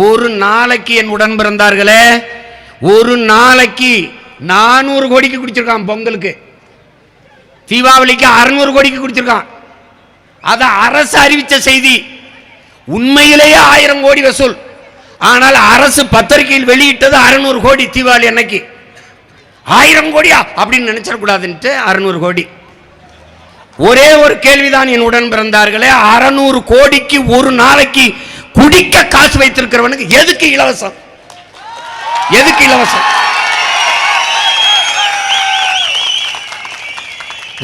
ஒரு நாளைக்கு என் உடன் பிறந்தார்களே, ஒரு நாளைக்கு 400 கோடிக்கு குடிச்சிருக்கான். பொங்கலுக்கு தீபாவளிக்கு 600 கோடிக்கு குடிச்சிருக்கான். அத அரசு அறிவிச்ச செய்தி. உண்மையிலேயே 1000 கோடி வசூல். ஆனால் அரசு பத்திரிகையில் வெளியிட்டது 600 கோடி. தீபாவளி அன்னைக்கு 1000 கோடியா அப்படின்னு நினைச்சிடக்கூடாதுன்ட்டு 600 கோடி. ஒரே ஒரு கேள்விதான் என் உடன் பிறந்தார்களே, 600 கோடிக்கு ஒரு நாளைக்கு குடிக்க காசு வைத்திருக்கிறவனுக்கு எதுக்கு இலவசம்? எதுக்கு இலவசம்?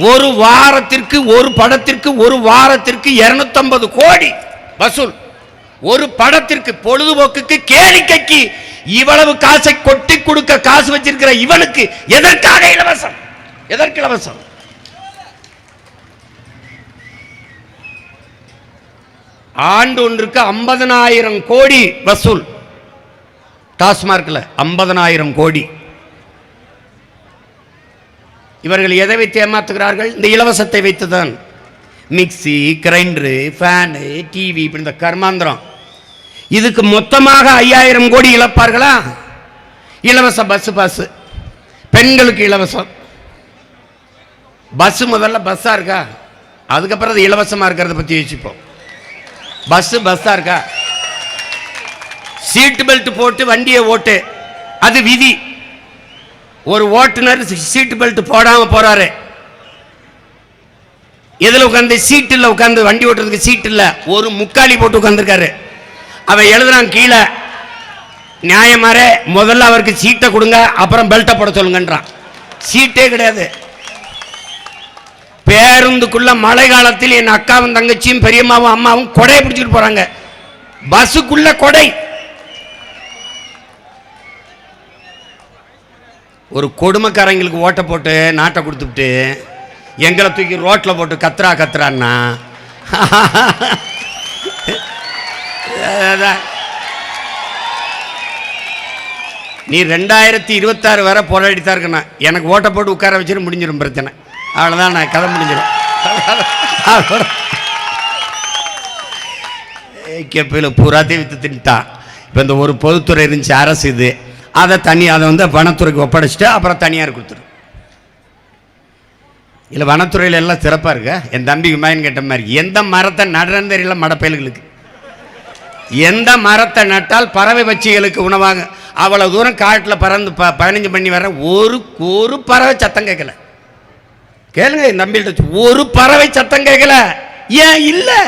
ஒரு வாரத்திற்கு ஒரு படத்திற்கு ஒரு வாரத்திற்கு 250 கோடி வசூல். ஒரு படத்திற்கு பொழுதுபோக்குக்கு கேளிக்கைக்கு இவ்வளவு காசை கொட்டி கொடுக்க காசு வச்சிருக்கிற இவனுக்கு எதற்காக இலவசம்? எதற்கு இலவசம்? ஆண்டு ஒன்றுக்கு 50,000 கோடி வசூல். டாஸ்மார்க்ல 50,000 கோடி. இவர்கள் எதை வைத்து ஏமாத்துகிறார்கள்? இந்த இலவசத்தை வைத்துதான். மிக்சி, கிரைண்டரு, ஃபேனு, டிவி, இப்படி இந்த கர்மாந்திரம். இதுக்கு மொத்தமாக 5000 கோடி இழப்பார்களா? இலவச பஸ் பாஸ், பெண்களுக்கு இலவசம். பஸ் முதல்ல பஸ்ஸா இருக்கா? அதுக்கப்புறம் அது இலவசமா இருக்கிறத பத்தி யோசிப்போம். பஸ் பஸ்ஸா இருக்கா? சீட் பெல்ட் போட்டு வண்டியை ஓட்டு, அது விதி. ஒரு ஓட்டுநர் சீட் பெல்ட் போடாம போறாரு. எதுல உட்காந்து? சீட்டில் உட்காந்து. வண்டி ஓட்டுறதுக்கு சீட் இல்ல, ஒரு முக்காலி போட்டு உட்காந்துருக்காரு. அவன் எழுதுறான் கீழே, நியாயமாரே முதல்ல அவருக்கு சீட்டை கொடுங்க, அப்புறம் பெல்ட்டை போட சொல்லுங்கன்றான். சீட்டே கிடையாது. பேருந்துக்குள்ள மழை காலத்தில் என் அக்காவும் தங்கச்சியும் பெரியம்மாவும் அம்மாவும் கொடையை பிடிச்சிட்டு போறாங்க. பஸ்ஸுக்குள்ள கொடை. ஒரு கொடுமைக்காரங்களுக்கு ஓட்ட போட்டு நாட்டை கொடுத்துட்டு எங்களை தூக்கி ரோட்ல போட்டு கத்துறான்னா நீ 2026 வரை போராடித்தான் இருக்கணும். எனக்கு ஓட்ட போட்டு உட்கார வச்சுட்டு முடிஞ்சிடும் பிரச்சனை. அவ்வளோதான், நான் கதை முடிஞ்சிடும். கேப்பில் பூராத்தையும் விற்று தின்ட்டான். இப்போ இந்த ஒரு பொதுத்துறை இருந்துச்சு, அரசு. இது அதை அதை வனத்துறைக்கு ஒப்படைச்சிட்டு அப்புறம் தனியார் கொடுத்துரும். இல்லை, வனத்துறையில் எல்லாம் சிறப்பாக இருக்கு. என் தம்பிக்கு மயன் கேட்ட மாதிரி எந்த மரத்தை நடுறன்னு தெரியல மடப்பயல்களுக்கு. எந்த மரத்தை நட்டால் பறவை பட்சிகளுக்கு உணவாக. அவ்வளோ தூரம் காட்டில் பறந்து பயணிஞ்சு பண்ணி வர ஒரு பறவை சத்தம் கேட்கல. கேளுங்க என் தம்பிகிட்ட, ஒரு பறவை சத்தம் கேட்கல. ஏன் இல்லை?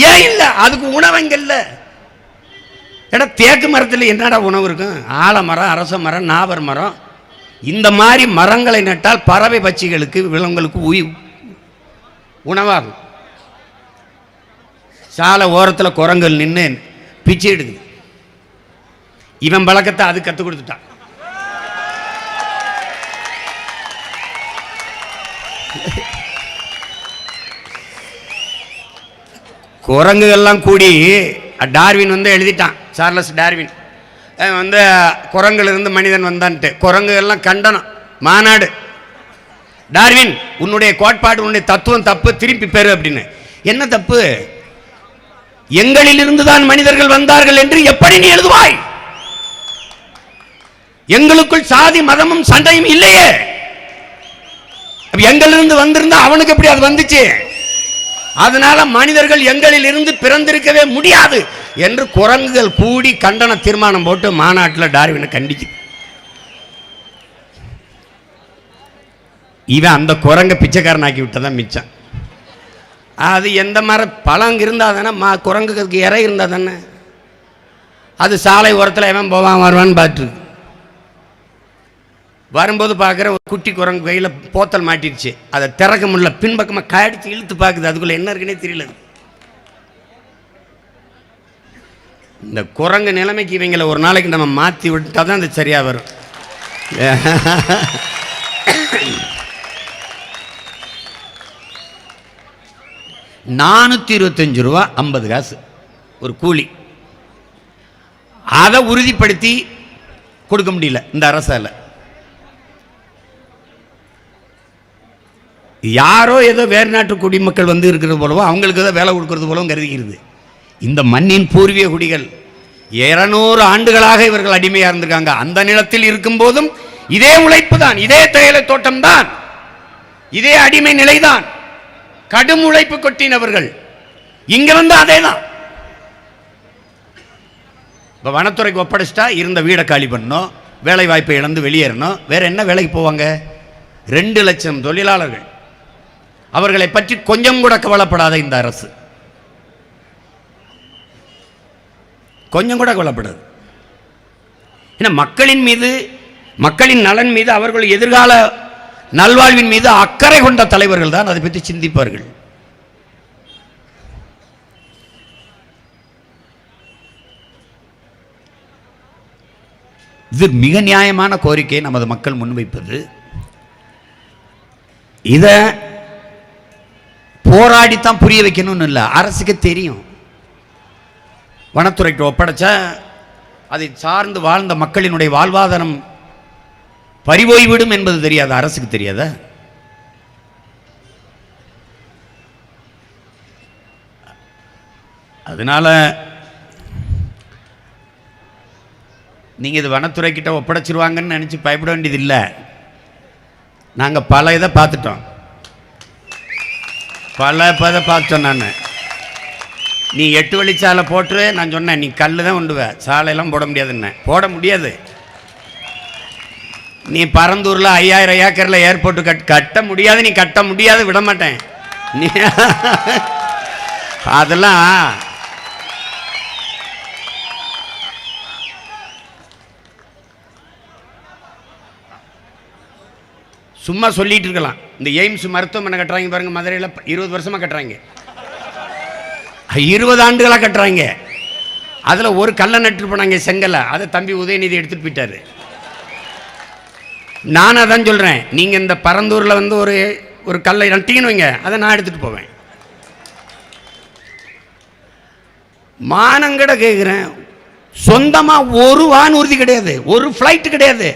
ஏன் இல்லை? அதுக்கு உணவு இங்கே இல்லை. ஏன்னா தேக்கு மரத்தில் என்னடா உணவு இருக்கும்? ஆலமரம், அரச மரம், நாவல் மரம், இந்த மாதிரி மரங்களை நட்டால் பறவை பட்சிகளுக்கு விலங்குகளுக்கு உணவாகும். சாலை ஓரத்தில் குரங்குகள் நின்று பிச்சை எடுக்குது. இவன் பழக்கத்தை அது கற்றுக் கொடுத்துட்டான். குரங்குகள்லாம் கூடி டார்வின் எழுதிட்டான். சார்லஸ் டார்வின் குரங்கிலிருந்து மனிதன் வந்தான்ட்டு. குரங்குகள்லாம் கண்டனம், மாநாடு. டார்வின், உன்னுடைய கோட்பாடு, உன்னுடைய தத்துவம் தப்பு, திருப்பி பெறு அப்படின்னு. என்ன தப்பு? எங்களிலிருந்து தான் மனிதர்கள் வந்தார்கள் என்று எப்படி நீ எழுதுவாய்? எங்களுக்குள் சாதி மதமும் சண்டையும் இல்லையே. எங்களிலிருந்து வந்திருந்தா அவனுக்கு எப்படி அது வந்துச்சு? அதனால மனிதர்கள் எங்களில் இருந்து பிறந்திருக்கவே முடியாது என்று குரங்குகள் கூடி கண்டன தீர்மானம் போட்டு மாநாட்டில் டார்வினை கண்டிச்சு. இவன் அந்த குரங்க பிச்சைக்காரன் ஆக்கி விட்டதான் மிச்சம். அது எந்த மர பழம் இருந்தால் தானே, குரங்குக்கு இறை இருந்தால் தானே. அது சாலை ஓரத்தில் எவன் போவான் வருவான்னு பார்த்துருக்கு. வரும்போது பார்க்குற ஒரு குட்டி குரங்கு கையில் போத்தல் மாட்டிடுச்சு. அதை திறக்க முடியல, பின்பக்கமாக காடிச்சு இழுத்து பார்க்குது. அதுக்குள்ளே என்ன இருக்குன்னே தெரியல. இந்த குரங்கு நிலைமைக்கு இவங்களை ஒரு நாளைக்கு நம்ம மாற்றி விட்டா தான் அது சரியாக வரும். 425 ரூபா 50 காசு ஒரு கூலி. அதை உறுதிப்படுத்தி கொடுக்க முடியல இந்த அரசால். யாரோ ஏதோ வேறு நாட்டு குடிமக்கள் இருக்கிறது போலவோ, அவங்களுக்கு ஏதோ வேலை கொடுக்கறது போலவும் கருதிக்கிறது. இந்த மண்ணின் பூர்வீக குடிகள் 200 ஆண்டுகளாக இவர்கள் அடிமையா இருந்திருக்காங்க. அந்த நிலத்தில் இருக்கும் போதும் இதே உழைப்பு தான், இதே தேயிலை தோட்டம் தான், இதே அடிமை நிலைதான், கடும் உழைப்பு கொட்டினவர்கள். இங்க வந்து அதே தான். இப்ப வனத்துறைக்கு ஒப்படைச்சிட்டா இருந்த வீடை காலி பண்ணணும், வேலை வாய்ப்பை இழந்து வெளியேறணும். வேற என்ன வேலைக்கு போவாங்க? 2 லட்சம் தொழிலாளர்கள். அவர்களை பற்றி கொஞ்சம் கூட கவலைப்படாத இந்த அரசு, கொஞ்சம் கூட கவலைப்படாது. ஏன்னா மக்களின் மீது, மக்களின் நலன் மீது, அவர்கள் எதிர்கால நல்வாழ்வின் மீது அக்கறை கொண்ட தலைவர்கள் தான் அதை பற்றி சிந்திப்பார்கள். இது மிக நியாயமான கோரிக்கையை நமது மக்கள் முன்வைப்பது. இதை போராடித்தான் புரிய வைக்கணும்னு இல்லை, அரசுக்கு தெரியும். வனத்துறைக்கு ஒப்படைச்சா அதை சார்ந்து வாழ்ந்த மக்களினுடைய வாழ்வாதாரம் பறிபோய்விடும் என்பது தெரியாத அரசுக்கு தெரியாத? அதனால நீங்கள் இது வனத்துறைக்கிட்ட ஒப்படைச்சிருவாங்கன்னு நினச்சி பயப்பட வேண்டியது இல்லை. நாங்கள் பல இதை பார்த்துட்டோம், பல இதை பார்த்துட்டோம். நான் நீ 8 வழிச்சாலை போட்டு, நான் சொன்னேன் நீ கல் தான் கொண்டுவ, சாலையெல்லாம் போட முடியாதுன்னு. போட முடியாது. நீ பரந்தூரில் 5000 ஏக்கரில் ஏர்போர்ட் கட்ட முடியாது, நீ கட்ட முடியாது, விட மாட்டேன். நீ அதெல்லாம் சும்மா சொல்லிட்டு இருக்கலாம். இந்த எய்ம்ஸ் மருத்துவமனை கட்டுறாங்க பாருங்க, மதுரையில் 20 வருஷமாக கட்டுறாங்க, 20 ஆண்டுகளாக கட்டுறாங்க. அதில் ஒரு கல்லை நட்டு போனாங்க, செங்கலை. அதை தம்பி உதயநிதி எடுத்துட்டு போயிட்டாரு. நான் அதான் சொல்கிறேன், நீங்கள் இந்த பரந்தூரில் வந்து ஒரு கல்லை நட்டிங்கன்னு வைங்க, அதை நான் எடுத்துகிட்டு போவேன். மானங்கட கேட்குறேன், சொந்தமாக ஒரு வானூர்தி கிடையாது, ஒரு ஃப்ளைட்டு கிடையாது.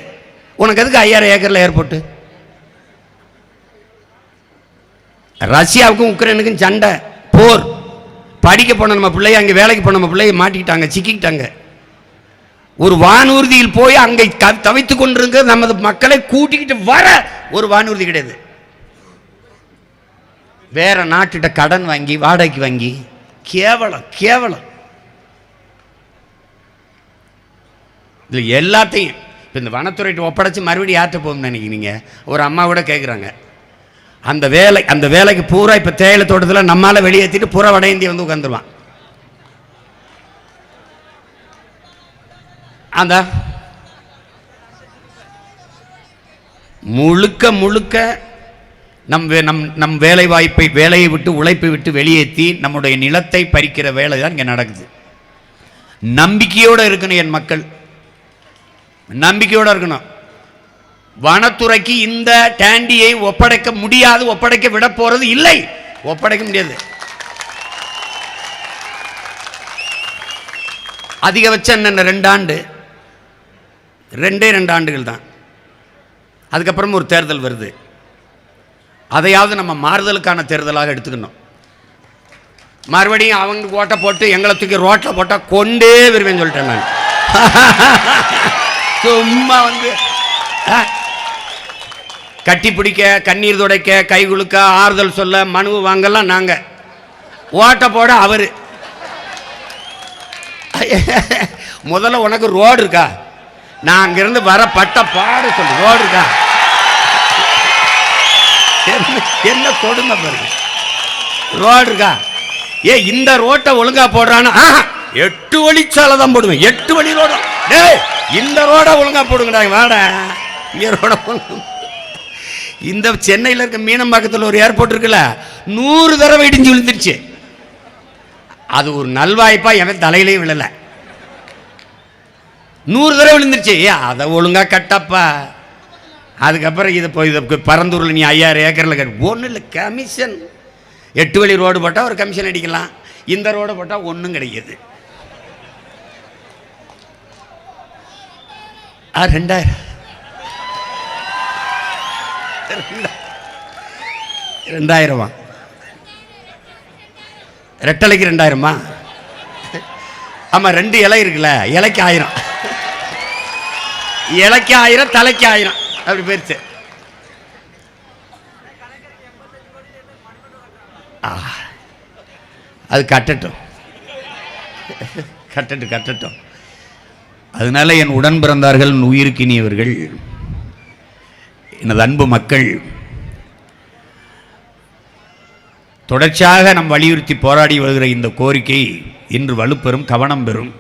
உனக்கு எதுக்கு 5000 ஏக்கரில் ஏர்போர்ட்டு? ரஷ்யாவுக்கும் உக்ரைனுக்கும் சண்டை, போர். படிக்க போன நம்ம பிள்ளைய, அங்கே வேலைக்கு போன நம்ம பிள்ளைய மாட்டிக்கிட்டாங்க, சிக்கிக்கிட்டாங்க. ஒரு வானூர்தியில் போய் அங்கே தவித்து கொண்டிருக்க நமது மக்களை கூட்டிக்கிட்டு வர ஒரு வானூர்தி கிடையாது. வேற நாட்டிட்ட கடன் வாங்கி வாடகைக்கு வாங்கி, கேவலம் கேவலம். இதில் எல்லாத்தையும் இப்போ இந்த வனத்துறையிட்ட ஒப்படைச்சு மறுபடியும் யார்கிட்ட போகணும்னு நினைக்கிறீங்க? ஒரு அம்மா கூட கேட்குறாங்க, அந்த வேலைக்கு பூரா இப்போ தேயிலை தோட்டத்தில் நம்மளால் வெளியேற்றிட்டு பூரா வட இந்தியா வந்து உட்காந்துருவான். அந்த முழுக்க முழுக்க நம் வேலை வாய்ப்பை, வேலையை விட்டு உழைப்பை விட்டு வெளியேற்றி நம்முடைய நிலத்தை பறிக்கிற வேலை தான் இங்கே நடக்குது. நம்பிக்கையோடு இருக்கணும் என் மக்கள், நம்பிக்கையோடு இருக்கணும். வனத்துறைக்கு இந்த டேண்டியை ஒப்படைக்க முடியாது, ஒப்படைக்க விட போறது இல்லை, ஒப்படைக்க முடியாது. அதிகபட்சம் என்ன 2 ஆண்டு, 2 ஆண்டுகள் தான். அதுக்கப்புறம் ஒரு தேர்தல் வருது, அதையாவது நம்ம மாறுதலுக்கான தேர்தலாக எடுத்துக்கணும். மறுபடியும் அவங்க ஓட்டை போட்டு எங்களை தூக்கி ரோட்டில் போட்டால் கொண்டே வருவேன்னு சொல்லிட்டேன் நான். சும்மா வந்து கட்டி பிடிக்க, கண்ணீர் துடைக்க, கை குலுக்க, ஆறுதல் சொல்ல, மனு வாங்கலாம் நாங்கள். ஓட்ட போட அவரு. முதல்ல உனக்கு ரோடு இருக்கா? நான் அங்கிருந்து வர பட்ட பாடு சொல்லு, ரோடு இருக்கா? என்ன கொடுமை பாருங்க, ரோடு இருக்கா? இந்த ரோட்டை ஒழுங்கா போடுறான்னா 8 வழிச்சாலை தான் போடுவேன், 8 வழி ரோடு. இந்த ரோடை ஒழுங்கா போடுங்கடா, வாட இங்க ரோட. இந்த சென்னையில் இருக்க மீனம்பாக்கத்தில் ஒரு ஏர்போர்ட் இருக்குல்ல, 100 தடவை இடிஞ்சு விழுந்துருச்சு. அது ஒரு நல்வாய்ப்பா எவன் தலையிலையும் விழல, 100 தடவை விழுந்துருச்சு. அதை ஒழுங்கா கட்டப்பா. அதுக்கப்புறம் இதை பரந்தூரில் நீ 5000 ஏக்கரில் கட்டு, ஒன்றும் இல்லை, கமிஷன். 8 வழி ரோடு போட்டால் ஒரு கமிஷன் அடிக்கலாம், இந்த ரோடு போட்டால் ஒன்றும் கிடையாது. 2000 ரெட்டலைக்கு 2000 ஆமா, 2 இலை இருக்குல்ல, இலைக்கு 1000, இலைக்கு 1000, தலைக்கு 1000 அப்படி போயிருச்சு. அது கட்டட்டும் கட்டட்டும் கட்டட்டும். அதனால என் உடன் பிறந்தார்கள், உயிருக்கினியவர்கள், எனது அன்பு மக்கள், தொடர்ச்சியாக நம் வலியுறுத்தி போராடி வருகிற இந்த கோரிக்கை இன்று வலுப்பெறும், கவனம் பெறும்.